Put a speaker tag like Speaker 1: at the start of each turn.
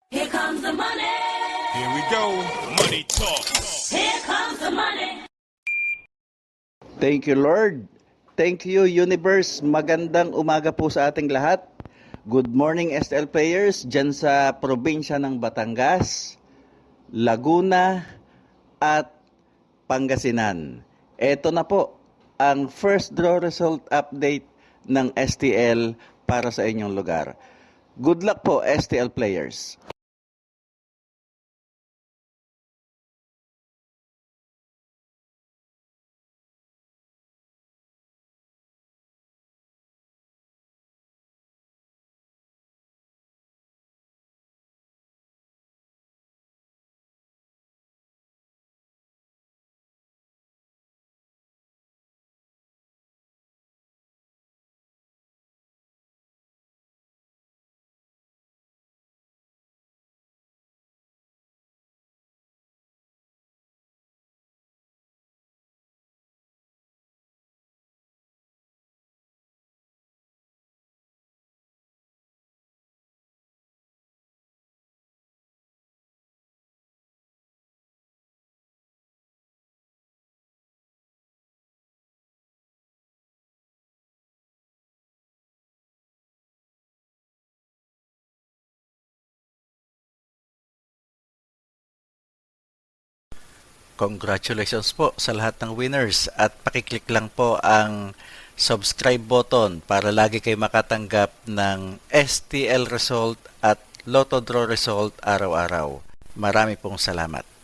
Speaker 1: Here comes the money.
Speaker 2: Here we go. Money talk.
Speaker 1: Here comes the money.
Speaker 3: Thank you, Lord. Thank you, Universe. Magandang umaga po sa ating lahat. Good morning, STL players, dyan sa probinsya ng Batangas, Laguna, at Pangasinan. Ito na po ang first draw result update ng STL para sa inyong lugar. Good luck po, STL players. Congratulations po sa lahat ng winners at pakiclick lang po ang subscribe button para lagi kayo makatanggap ng STL result at Lotto Draw result araw-araw. Marami pong salamat.